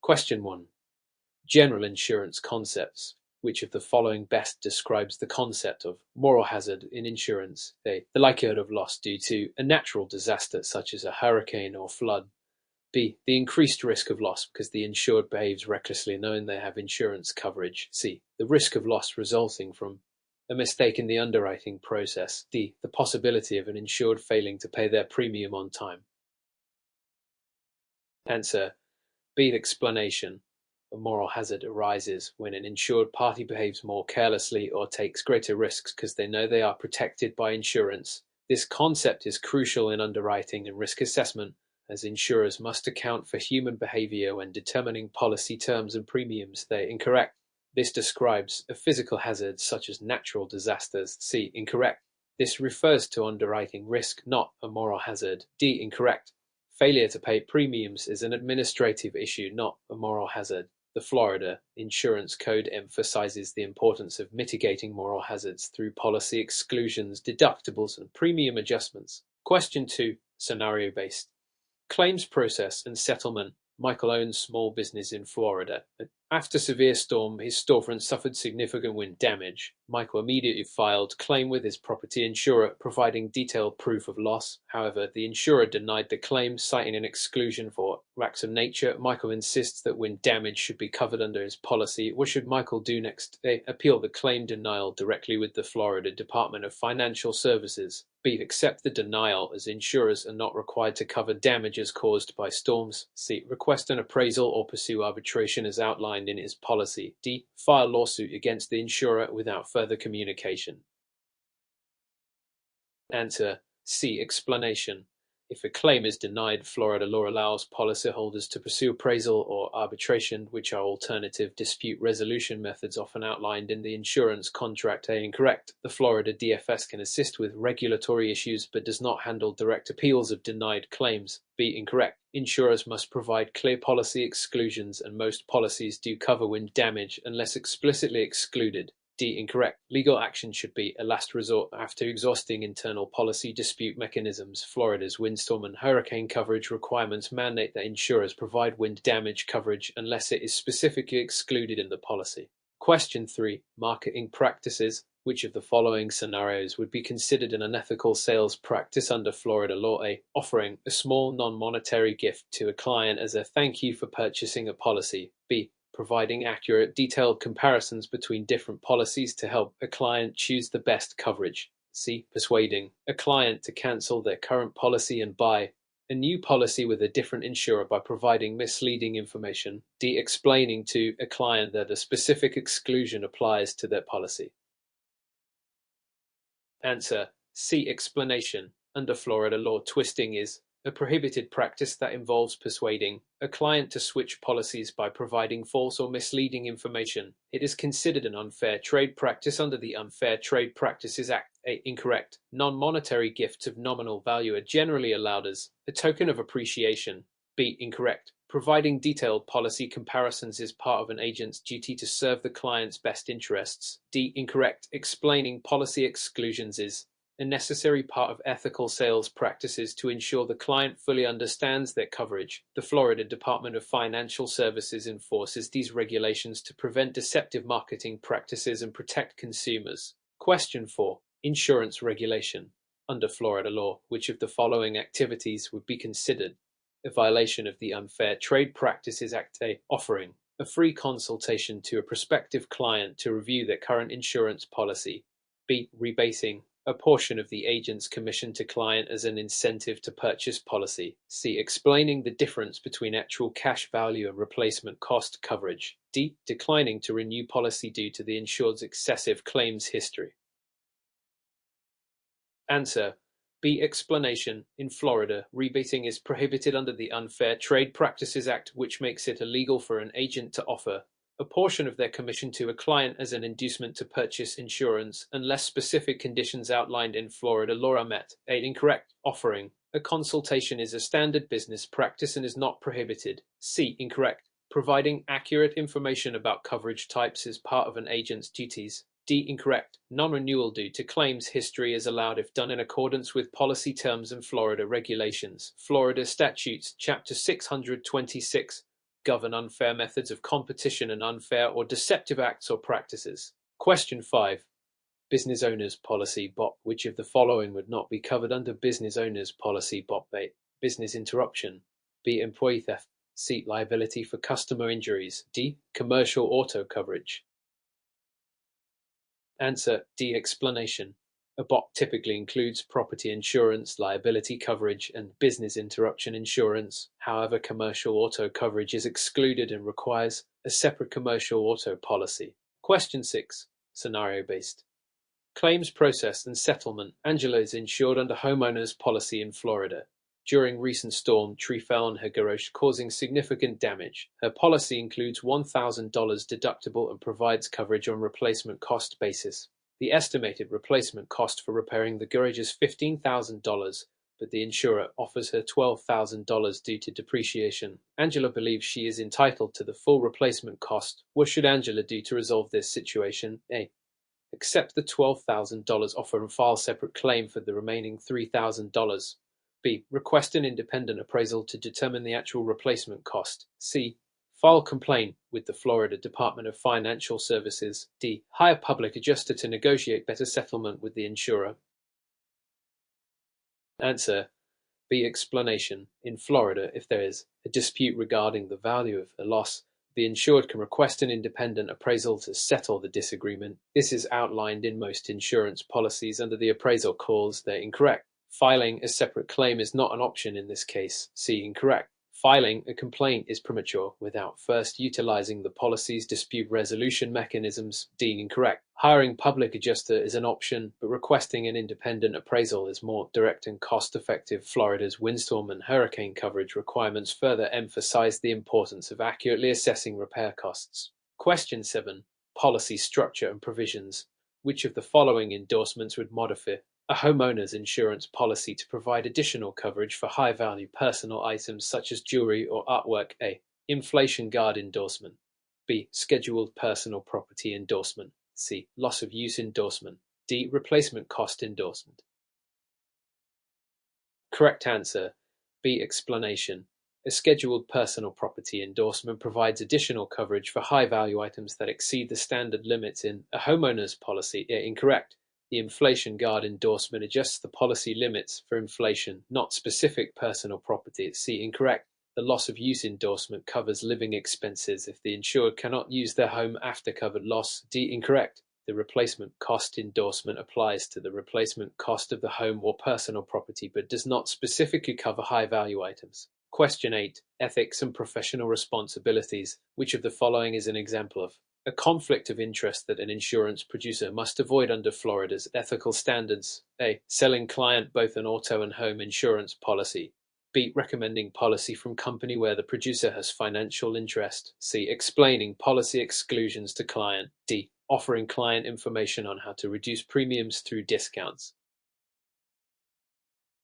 Question 1. General insurance concepts. Which of the following best describes the concept of moral hazard in insurance? A. The likelihood of loss due to a natural disaster such as a hurricane or flood. B. The increased risk of loss because the insured behaves recklessly knowing they have insurance coverage. C. The risk of loss resulting from a mistake in the underwriting process. D. The possibility of an insured failing to pay their premium on time. Answer B. The explanation. A moral hazard arises when an insured party behaves more carelessly or takes greater risks because they know they are protected by insurance. This concept is crucial in underwriting and risk assessment, as insurers must account for human behavior when determining policy terms and premiums. They incorrect. This describes a physical hazard such as natural disasters. C. Incorrect. This refers to underwriting risk, not a moral hazard. D. Incorrect. Failure to pay premiums is an administrative issue, not a moral hazard. The Florida Insurance Code emphasizes the importance of mitigating moral hazards through policy exclusions, deductibles, and premium adjustments. Question 2. Scenario-based. Claims process and settlement. Michael owns small business in Florida. After severe storm, his storefront suffered significant wind damage. Michael immediately filed claim with his property insurer, providing detailed proof of loss. However, the insurer denied the claim, citing an exclusion for acts of nature. Michael insists that wind damage should be covered under his policy. What should Michael do next? A. Appeal the claim denial directly with the Florida Department of Financial Services. B. Accept the denial, as insurers are not required to cover damages caused by storms. C. Request an appraisal or pursue arbitration as outlined in his policy. D. File lawsuit against the insurer without further communication. Answer C. Explanation. If a claim is denied, Florida law allows policyholders to pursue appraisal or arbitration, which are alternative dispute resolution methods often outlined in the insurance contract. A. Incorrect. The Florida DFS can assist with regulatory issues but does not handle direct appeals of denied claims. B. Incorrect. Insurers must provide clear policy exclusions, and most policies do cover wind damage unless explicitly excluded. D. Incorrect. Legal action should be a last resort after exhausting internal policy dispute mechanisms. Florida's windstorm and hurricane coverage requirements mandate that insurers provide wind damage coverage unless it is specifically excluded in the policy. Question 3. Marketing practices. Which of the following scenarios would be considered an unethical sales practice under Florida law? A. Offering a small non-monetary gift to a client as a thank you for purchasing a policy. B. Providing accurate, detailed comparisons between different policies to help a client choose the best coverage. C. Persuading a client to cancel their current policy and buy a new policy with a different insurer by providing misleading information. D. Explaining to a client that a specific exclusion applies to their policy. Answer C. Explanation. Under Florida law, twisting is a prohibited practice that involves persuading a client to switch policies by providing false or misleading information. It is considered an unfair trade practice under the Unfair Trade Practices Act. A. Incorrect. Non-monetary gifts of nominal value are generally allowed as a token of appreciation. B. Incorrect. Providing detailed policy comparisons is part of an agent's duty to serve the client's best interests. D. Incorrect. Explaining policy exclusions is a necessary part of ethical sales practices to ensure the client fully understands their coverage. The Florida Department of Financial Services enforces these regulations to prevent deceptive marketing practices and protect consumers. Question 4. Insurance regulation. Under Florida law, which of the following activities would be considered a violation of the Unfair Trade Practices Act? A. Offering a free consultation to a prospective client to review their current insurance policy. B. Rebating a portion of the agent's commission to client as an incentive to purchase policy. C. Explaining the difference between actual cash value and replacement cost coverage. D. Declining to renew policy due to the insured's excessive claims history. Answer B. Explanation. In Florida, rebating is prohibited under the Unfair Trade Practices Act, which makes it illegal for an agent to offer a portion of their commission to a client as an inducement to purchase insurance unless specific conditions outlined in Florida law are met. 8. Incorrect. Offering a consultation is a standard business practice and is not prohibited. C. Incorrect. Providing accurate information about coverage types is part of an agent's duties. D. Incorrect. Non-renewal due to claims history is allowed if done in accordance with policy terms and Florida regulations. Florida statutes, Chapter 626, govern unfair methods of competition and unfair or deceptive acts or practices. Question 5. Business Owners Policy (BOP). Which of the following would not be covered under Business Owners Policy (BOP)? A. Business interruption. B. Employee theft. C. Liability for customer injuries. D. Commercial auto coverage. Answer D. Explanation. A BOP typically includes property insurance, liability coverage, and business interruption insurance. However, commercial auto coverage is excluded and requires a separate commercial auto policy. Question 6. Scenario-based. Claims process and settlement. Angela is insured under homeowners policy in Florida. During recent storm, tree fell on her garage, causing significant damage. Her policy includes $1,000 deductible and provides coverage on replacement cost basis. The estimated replacement cost for repairing the garage is $15,000, but the insurer offers her $12,000 due to depreciation. Angela believes she is entitled to the full replacement cost. What should Angela do to resolve this situation? A. Accept the $12,000 offer and file separate claim for the remaining $3,000. B. Request an independent appraisal to determine the actual replacement cost. C. File complaint with the Florida Department of Financial Services. D. Hire public adjuster to negotiate better settlement with the insurer. Answer B. Explanation. In Florida, if there is a dispute regarding the value of a loss, the insured can request an independent appraisal to settle the disagreement. This is outlined in most insurance policies under the appraisal clause. They're incorrect. Filing a separate claim is not an option in this case. C. Incorrect. Filing a complaint is premature without first utilizing the policy's dispute resolution mechanisms. D. Incorrect. Hiring public adjuster is an option, but requesting an independent appraisal is more direct and cost-effective. Florida's windstorm and hurricane coverage requirements further emphasize the importance of accurately assessing repair costs. Question 7. Policy structure and provisions. Which of the following endorsements would modify a homeowner's insurance policy to provide additional coverage for high-value personal items such as jewelry or artwork? A. Inflation guard endorsement. B. Scheduled personal property endorsement. C. Loss of use endorsement. D. Replacement cost endorsement. Correct answer B. Explanation. A scheduled personal property endorsement provides additional coverage for high-value items that exceed the standard limits in a homeowner's policy. Incorrect. The inflation guard endorsement adjusts the policy limits for inflation, not specific personal property. C. Incorrect. The loss of use endorsement covers living expenses if the insured cannot use their home after covered loss. D. Incorrect. The replacement cost endorsement applies to the replacement cost of the home or personal property, but does not specifically cover high-value items. Question 8. Ethics and professional responsibilities. Which of the following is an example of a conflict of interest that an insurance producer must avoid under Florida's ethical standards? A. Selling client both an auto and home insurance policy. B. Recommending policy from company where the producer has financial interest. C. Explaining policy exclusions to client. D. Offering client information on how to reduce premiums through discounts.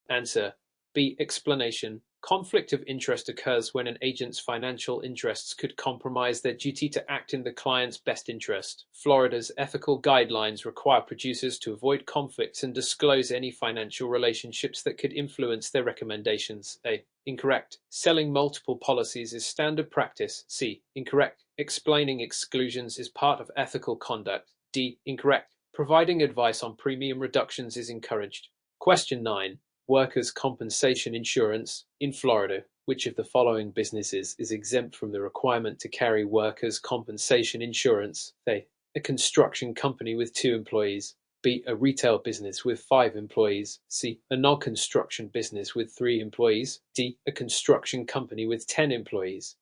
Answer B. Explanation. Conflict of interest occurs when an agent's financial interests could compromise their duty to act in the client's best interest. Florida's ethical guidelines require producers to avoid conflicts and disclose any financial relationships that could influence their recommendations. A. Incorrect. Selling multiple policies is standard practice. C. Incorrect. Explaining exclusions is part of ethical conduct. D. Incorrect. Providing advice on premium reductions is encouraged. Question 9. Workers' compensation insurance. In Florida, which of the following businesses is exempt from the requirement to carry workers' compensation insurance? A. A construction company with 2 employees. B. A retail business with 5 employees. C. A non-construction business with 3 employees. D. A construction company with 10 employees.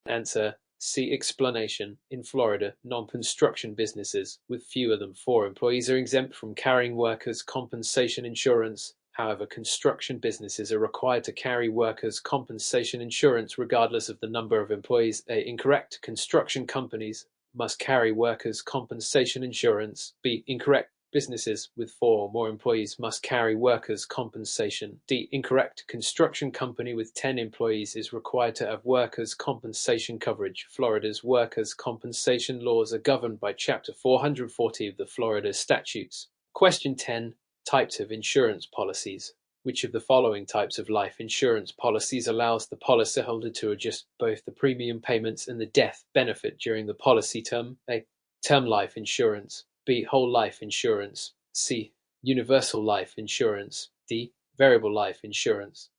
Answer C. Explanation. In Florida, non-construction businesses with fewer than 4 employees are exempt from carrying workers' compensation insurance. However, construction businesses are required to carry workers' compensation insurance regardless of the number of employees. A. Incorrect. Construction companies must carry workers' compensation insurance. B. Incorrect. Businesses with 4 or more employees must carry workers' compensation. D. Incorrect. Construction company with 10 employees is required to have workers' compensation coverage. Florida's workers' compensation laws are governed by Chapter 440 of the Florida Statutes. Question 10. Types of insurance policies. Which of the following types of life insurance policies allows the policyholder to adjust both the premium payments and the death benefit during the policy term? A. Term life insurance. B. Whole life insurance. C. Universal life insurance. D. Variable life insurance.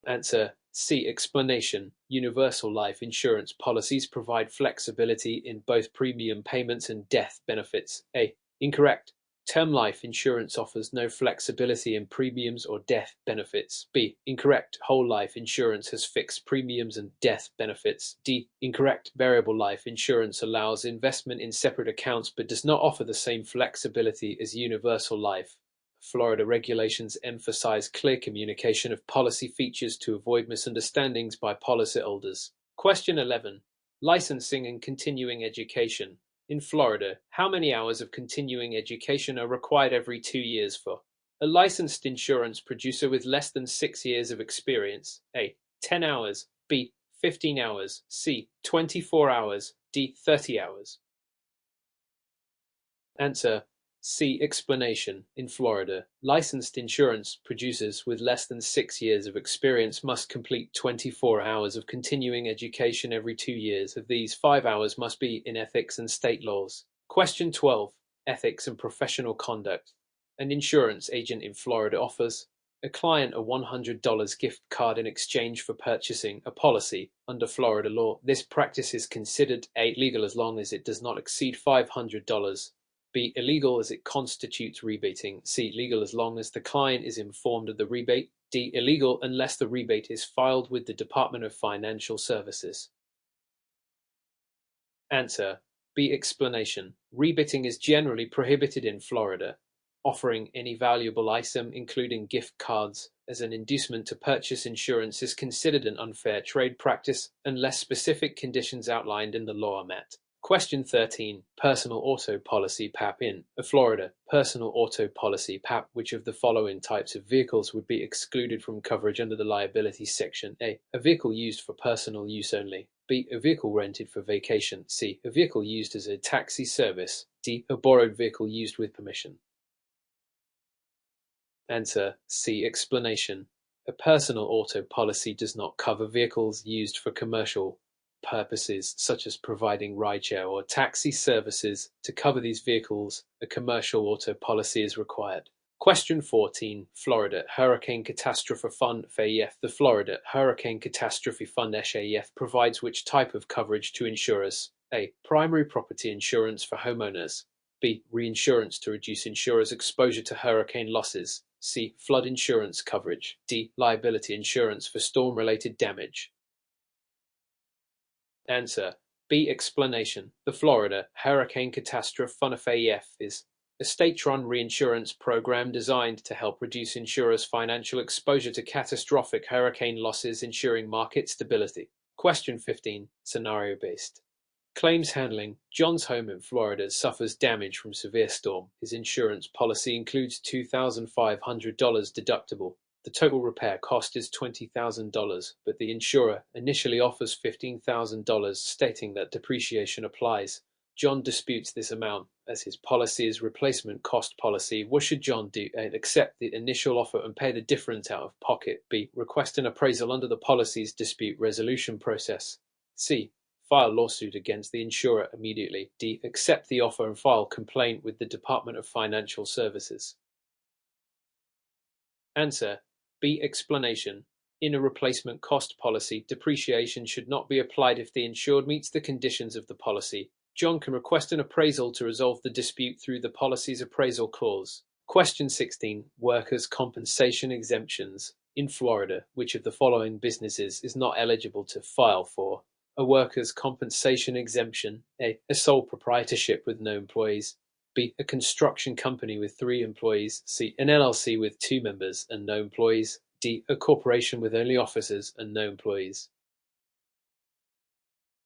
Answer C. Explanation. Universal life insurance policies provide flexibility in both premium payments and death benefits. A. Incorrect. Term life insurance offers no flexibility in premiums or death benefits. B. Incorrect. Whole life insurance has fixed premiums and death benefits. D. Incorrect. Variable life insurance allows investment in separate accounts but does not offer the same flexibility as universal life. Florida regulations emphasize clear communication of policy features to avoid misunderstandings by policyholders. Question 11. Licensing and continuing education. In Florida, how many hours of continuing education are required every 2 years for a licensed insurance producer with less than 6 years of experience? A. 10 hours. B. 15 hours. C. 24 hours. D. 30 hours. Answer C. Explanation. In Florida, licensed insurance producers with less than 6 years of experience must complete 24 hours of continuing education every 2 years. Of these, 5 hours must be in ethics and state laws. Question 12. Ethics and professional conduct. An insurance agent in Florida offers a client a $100 gift card in exchange for purchasing a policy. Under Florida law, this practice is considered A. legal as long as it does not exceed $500. B. Illegal as it constitutes rebating. C. Legal as long as the client is informed of the rebate. D. Illegal unless the rebate is filed with the Department of Financial Services. Answer B. Explanation. Rebating is generally prohibited in Florida. Offering any valuable item, including gift cards, as an inducement to purchase insurance is considered an unfair trade practice unless specific conditions outlined in the law are met. Question 13. Personal auto policy PAP. In Florida, personal auto policy PAP, which of the following types of vehicles would be excluded from coverage under the liability section? A. A vehicle used for personal use only. B. A vehicle rented for vacation. C. A vehicle used as a taxi service. D. A borrowed vehicle used with permission. Answer C. Explanation. A personal auto policy does not cover vehicles used for commercial purposes, such as providing rideshare or taxi services. To cover these vehicles, a commercial auto policy is required. Question 14. Florida Hurricane Catastrophe Fund (FAF). The Florida Hurricane Catastrophe Fund (FAF) provides which type of coverage to insurers? A. Primary property insurance for homeowners. B. Reinsurance to reduce insurers' exposure to hurricane losses. C. Flood insurance coverage. D. Liability insurance for storm-related damage. Answer B. Explanation. The Florida Hurricane Catastrophe Fund (FAF) is a state-run reinsurance program designed to help reduce insurers' financial exposure to catastrophic hurricane losses, ensuring market stability. Question 15. Scenario-based. Claims handling. John's home in Florida suffers damage from severe storm. His insurance policy includes $2,500 deductible. The total repair cost is $20,000, but the insurer initially offers $15,000, stating that depreciation applies. John disputes this amount, as his policy is replacement cost policy. What should John do? A. Accept the initial offer and pay the difference out of pocket. B. Request an appraisal under the policy's dispute resolution process. C. File lawsuit against the insurer immediately. D. Accept the offer and file complaint with the Department of Financial Services. Answer B. Explanation. In a replacement cost policy, depreciation should not be applied if the insured meets the conditions of the policy. John can request an appraisal to resolve the dispute through the policy's appraisal clause. Question 16. Workers' compensation exemptions. In Florida, which of the following businesses is not eligible to file for a workers' compensation exemption? A. A sole proprietorship with no employees. B. A construction company with 3 employees. C. An LLC with 2 members and no employees. D. A corporation with only officers and no employees.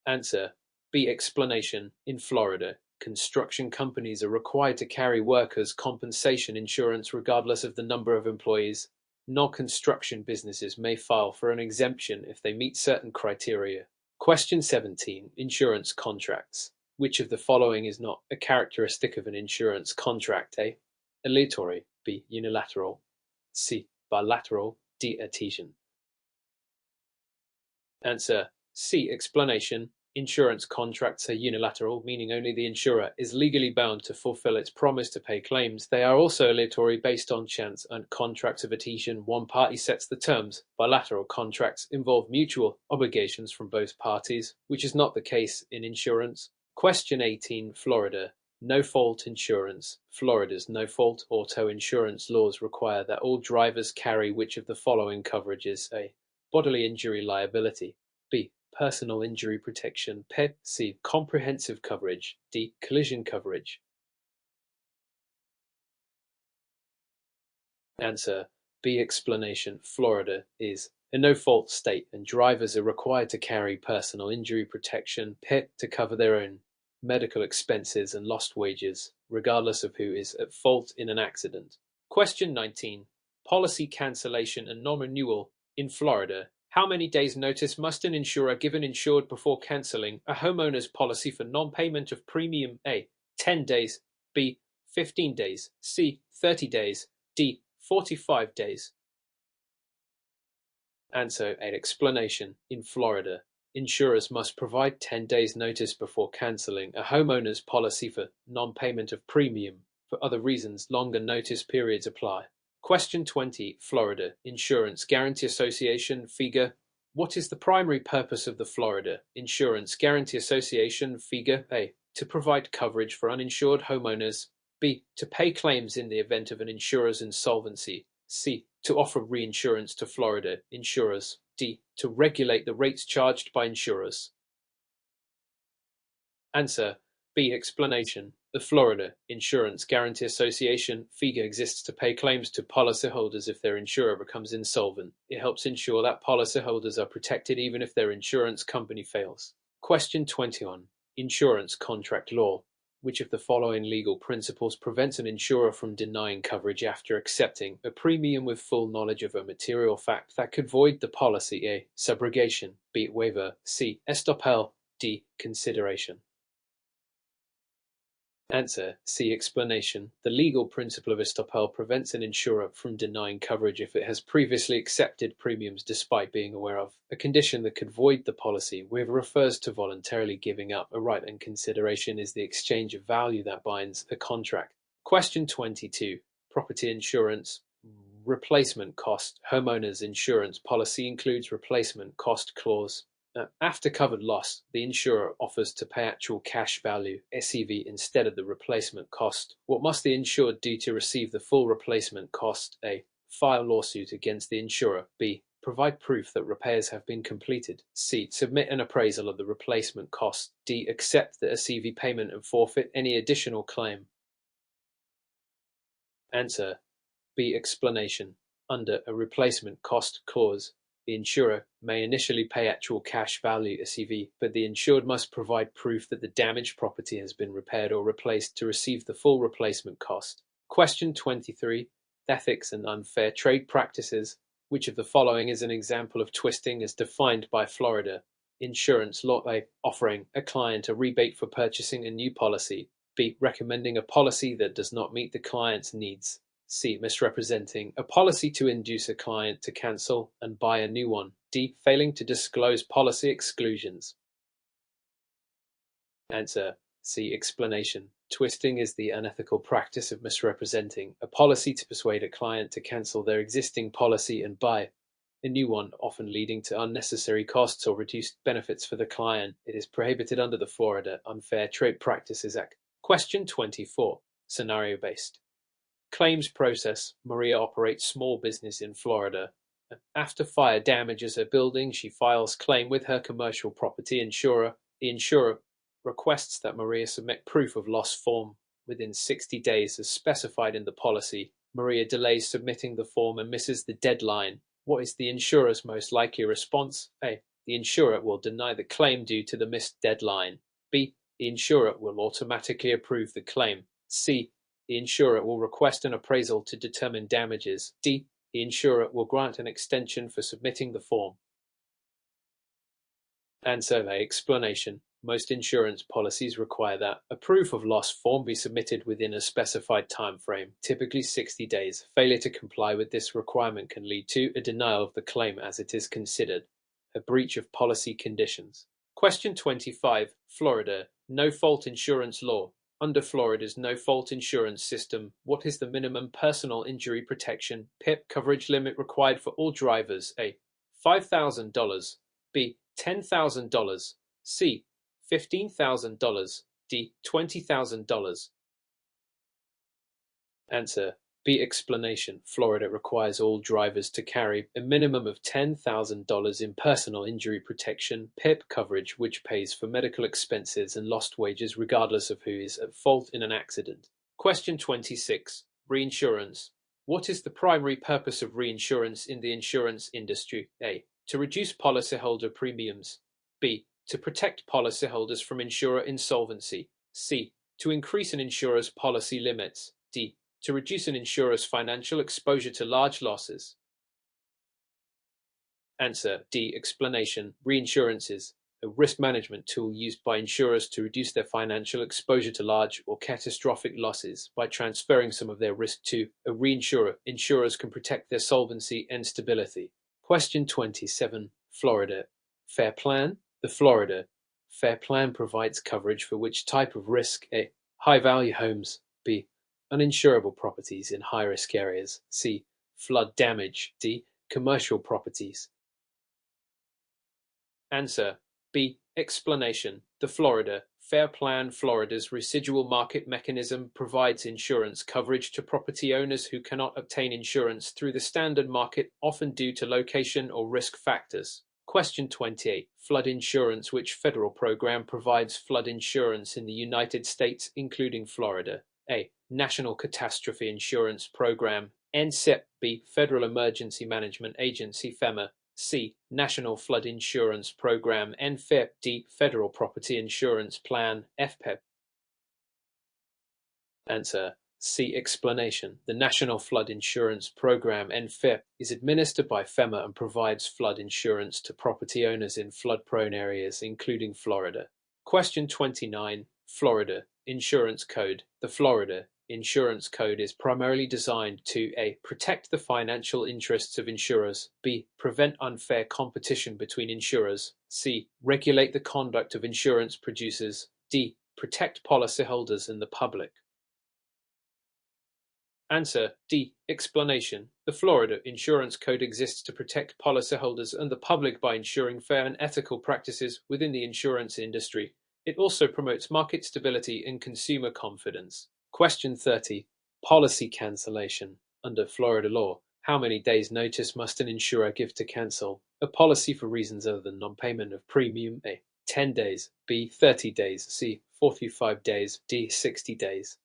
Answer B. Explanation. In Florida, construction companies are required to carry workers' compensation insurance regardless of the number of employees. Non-construction businesses may file for an exemption if they meet certain criteria. Question 17. Insurance contracts. Which of the following is not a characteristic of an insurance contract? A. Aleatory. B. Unilateral. C. Bilateral. D. Adhesion. Answer C. Explanation. Insurance contracts are unilateral, meaning only the insurer is legally bound to fulfill its promise to pay claims. They are also aleatory based on chance, and contracts of adhesion, one party sets the terms. Bilateral contracts involve mutual obligations from both parties, which is not the case in insurance. Question 18, Florida. No-fault insurance. Florida's no-fault auto insurance laws require that all drivers carry which of the following coverages? A. Bodily injury liability. B. Personal injury protection. C. Comprehensive coverage. D. Collision coverage. Answer B. Explanation. Florida is a no-fault state, and drivers are required to carry personal injury protection to cover their own medical expenses and lost wages, regardless of who is at fault in an accident. Question 19. Policy cancellation and non-renewal in Florida. How many days' notice must an insurer give an insured before cancelling a homeowner's policy for non-payment of premium? A. 10 days. B. 15 days. C. 30 days. D. 45 days. Answer A. Explanation. In Florida, insurers must provide 10 days' notice before cancelling a homeowner's policy for non-payment of premium. For other reasons, longer notice periods apply. Question 20. Florida Insurance Guarantee Association (FIGA). What is the primary purpose of the Florida Insurance Guarantee Association (FIGA)? A. To provide coverage for uninsured homeowners. B. To pay claims in the event of an insurer's insolvency. C. To offer reinsurance to Florida insurers. D. To regulate the rates charged by insurers. Answer B. Explanation. The Florida Insurance Guarantee Association (FIGA) exists to pay claims to policyholders if their insurer becomes insolvent. It helps ensure that policyholders are protected even if their insurance company fails. Question 21. Insurance contract law. Which of the following legal principles prevents an insurer from denying coverage after accepting a premium with full knowledge of a material fact that could void the policy? A. Subrogation. B. Waiver. C. Estoppel. D. Consideration. Answer C. Explanation. The legal principle of estoppel prevents an insurer from denying coverage if it has previously accepted premiums despite being aware of a condition that could void the policy. Waiver refers to voluntarily giving up a right, and consideration is the exchange of value that binds a contract. Question 22. Property insurance. Replacement cost. Homeowners insurance policy includes replacement cost clause. After covered loss, the insurer offers to pay actual cash value (SEV) instead of the replacement cost. What must the insured do to receive the full replacement cost? A. File lawsuit against the insurer. B. Provide proof that repairs have been completed. C. Submit an appraisal of the replacement cost. D. Accept the SEV payment and forfeit any additional claim. Answer B. Explanation. Under a replacement cost clause, the insurer may initially pay actual cash value (SEV), but the insured must provide proof that the damaged property has been repaired or replaced to receive the full replacement cost. Question 23. Ethics and unfair trade practices. Which of the following is an example of twisting as defined by Florida insurance law? A. Offering a client a rebate for purchasing a new policy. B. Recommending a policy that does not meet the client's needs. C. Misrepresenting a policy to induce a client to cancel and buy a new one. D. Failing to disclose policy exclusions. Answer C. Explanation. Twisting is the unethical practice of misrepresenting a policy to persuade a client to cancel their existing policy and buy a new one, often leading to unnecessary costs or reduced benefits for the client. It is prohibited under the Florida Unfair Trade Practices Act. Question 24. Scenario-based. Claims process. Maria operates small business in Florida. After fire damages her building, she files claim with her commercial property insurer. The insurer requests that Maria submit proof of loss form within 60 days as specified in the policy. Maria delays submitting the form and misses the deadline. What is the insurer's most likely response? A. The insurer will deny the claim due to the missed deadline. B. The insurer will automatically approve the claim. C. The insurer will request an appraisal to determine damages. D. The insurer will grant an extension for submitting the form. Answer A. Explanation. Most insurance policies require that a proof of loss form be submitted within a specified time frame, typically 60 days. Failure to comply with this requirement can lead to a denial of the claim as it is considered a breach of policy conditions. Question 25. Florida. No-fault insurance law. Under Florida's no-fault insurance system, what is the minimum personal injury protection (PIP) coverage limit required for all drivers? A. $5,000. B. $10,000. C. $15,000. D. $20,000. Answer. B. Explanation. Florida requires all drivers to carry a minimum of $10,000 in personal injury protection (PIP) coverage, which pays for medical expenses and lost wages regardless of who is at fault in an accident. Question 26. Reinsurance. What is the primary purpose of reinsurance in the insurance industry? A. To reduce policyholder premiums. B. To protect policyholders from insurer insolvency. C. To increase an insurer's policy limits. D. To reduce an insurer's financial exposure to large losses. Answer. D. Explanation. Reinsurance is a risk management tool used by insurers to reduce their financial exposure to large or catastrophic losses by transferring some of their risk to a reinsurer. Insurers can protect their solvency and stability. Question 27. Florida. Fair Plan. The Florida Fair Plan provides coverage for which type of risk? A. High-value homes. B. Uninsurable properties in high-risk areas. C. Flood damage. D. Commercial properties. Answer. B. Explanation. The Florida Fair Plan. Florida's residual market mechanism provides insurance coverage to property owners who cannot obtain insurance through the standard market, often due to location or risk factors. Question 28. Flood insurance. Which federal program provides flood insurance in the United States, including Florida? A. National Catastrophe Insurance Program. NCIP. B. Federal Emergency Management Agency (FEMA). C. National Flood Insurance Program. NFIP. D. Federal Property Insurance Plan (FPIP). Answer. C. Explanation. The National Flood Insurance Program (NFIP) is administered by FEMA and provides flood insurance to property owners in flood-prone areas, including Florida. Question 29. Florida Insurance Code. The Florida Insurance Code is primarily designed to A. Protect the financial interests of insurers. B. Prevent unfair competition between insurers. C. Regulate the conduct of insurance producers. D. Protect policyholders and the public. Answer. D. Explanation. The Florida Insurance Code exists to protect policyholders and the public by ensuring fair and ethical practices within the insurance industry. It also promotes market stability and consumer confidence. Question 30. Policy cancellation. Under Florida law, how many days' notice must an insurer give to cancel a policy for reasons other than non-payment of premium? A. 10 days. B. 30 days. C. 45 days. D. 60 days.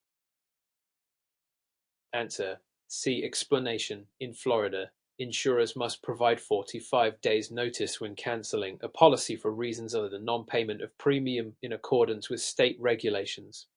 Answer. C. Explanation. In Florida, insurers must provide 45 days' notice when cancelling a policy for reasons other than non-payment of premium in accordance with state regulations.